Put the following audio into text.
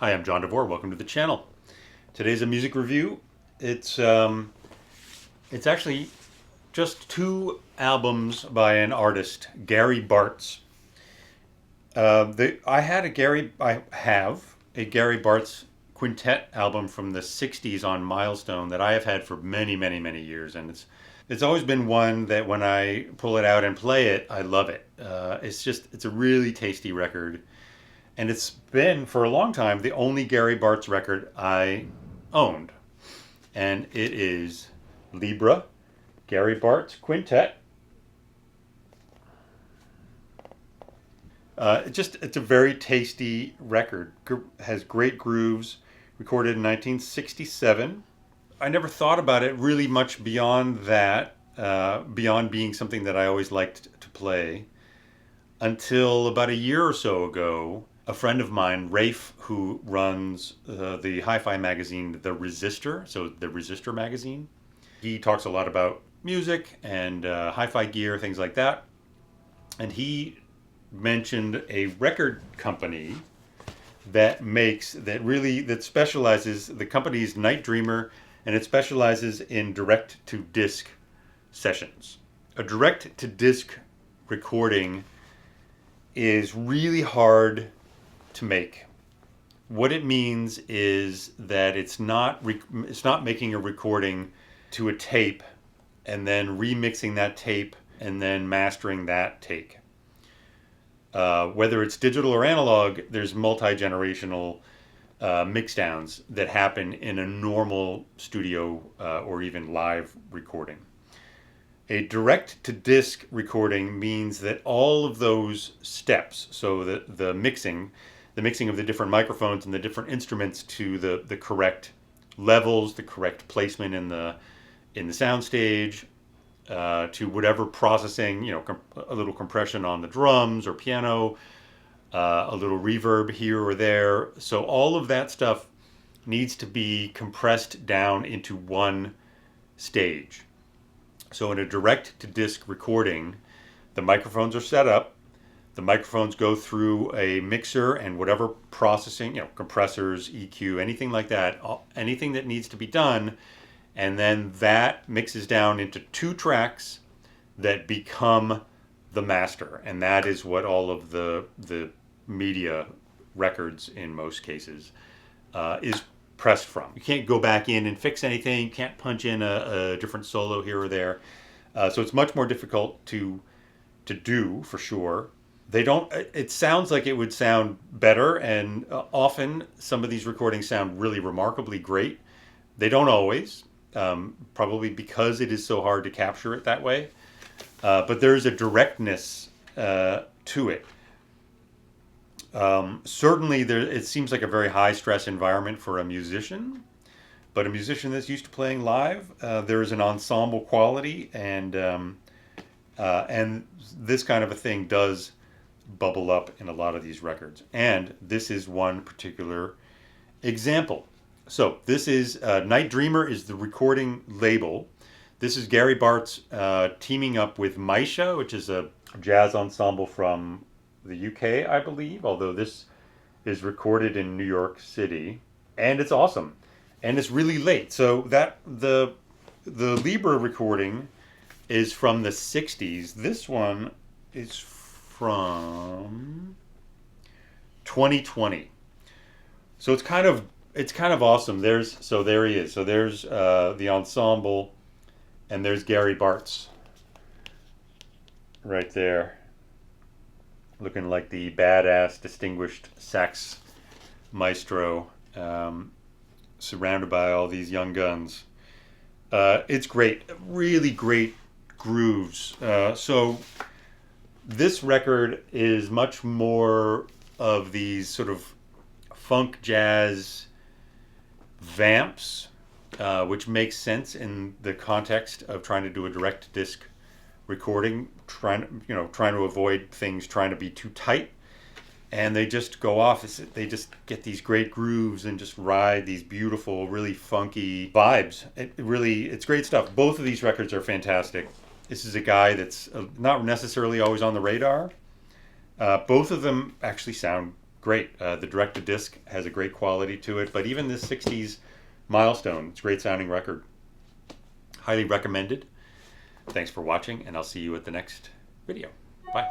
Hi, I'm John DeVore. Welcome to the channel. Today's a music review. It's actually just two albums by an artist, Gary Bartz. I have a Gary Bartz Quintette album from the '60s on Milestone that I have had for many, many, many years, and it's always been one that when I pull it out and play it, I love it. It's a really tasty record. And it's been, for a long time, the only Gary Bartz record I owned. And it is Libra, Gary Bartz Quintette. It's a very tasty record. Has great grooves. Recorded in 1967. I never thought about it really much beyond that, beyond being something that I always liked to play, until about a year or so ago. A friend of mine, Rafe, who runs the hi-fi magazine, The Resistor, so The Resistor magazine, he talks a lot about music and hi-fi gear, things like that. And he mentioned a record company that specializes, the company's Night Dreamer, and it specializes in direct-to-disc sessions. A direct-to-disc recording is really hard to make. What it means is that it's not making a recording to a tape and then remixing that tape and then mastering that take. Whether it's digital or analog, there's multi-generational mixdowns that happen in a normal studio or even live recording. A direct-to-disc recording means that all of those steps, so the mixing of the different microphones and the different instruments to the correct levels, the correct placement in the soundstage, to whatever processing, a little compression on the drums or piano, a little reverb here or there. So all of that stuff needs to be compressed down into one stage. So in a direct-to-disc recording, the microphones are set up. The microphones go through a mixer and whatever processing, compressors, EQ, anything like that, anything that needs to be done. And then that mixes down into two tracks that become the master. And that is what all of the media records in most cases is pressed from. You can't go back in and fix anything. You can't punch in a different solo here or there. So it's much more difficult to do, for sure. They don't. It sounds like it would sound better, and often some of these recordings sound really remarkably great. They don't always, probably because it is so hard to capture it that way. But there's a directness to it. Certainly, it seems like a very high stress environment for a musician. But a musician that's used to playing live, there is an ensemble quality, and this kind of a thing does bubble up in a lot of these records. And this is one particular example. So this is Night Dreamer is the recording label. This is Gary Bartz teaming up with Maisha, which is a jazz ensemble from the UK, I believe, although this is recorded in New York City. And it's awesome. And it's really late. So that the Libra recording is from the 60s. This one is from 2020. So it's kind of awesome. There he is. So there's the ensemble, and there's Gary Bartz right there, looking like the badass, distinguished sax maestro, surrounded by all these young guns. It's great, really great grooves. So this record is much more of these sort of funk jazz vamps, which makes sense in the context of trying to do a direct disc recording, trying to avoid things trying to be too tight, and they just go off. They just get these great grooves and just ride these beautiful, really funky vibes. It's great stuff. Both of these records are fantastic. This is a guy that's not necessarily always on the radar. Both of them actually sound great. The direct-to-disc has a great quality to it, but even this 60s Milestone, it's a great sounding record. Highly recommended. Thanks for watching, and I'll see you at the next video. Bye.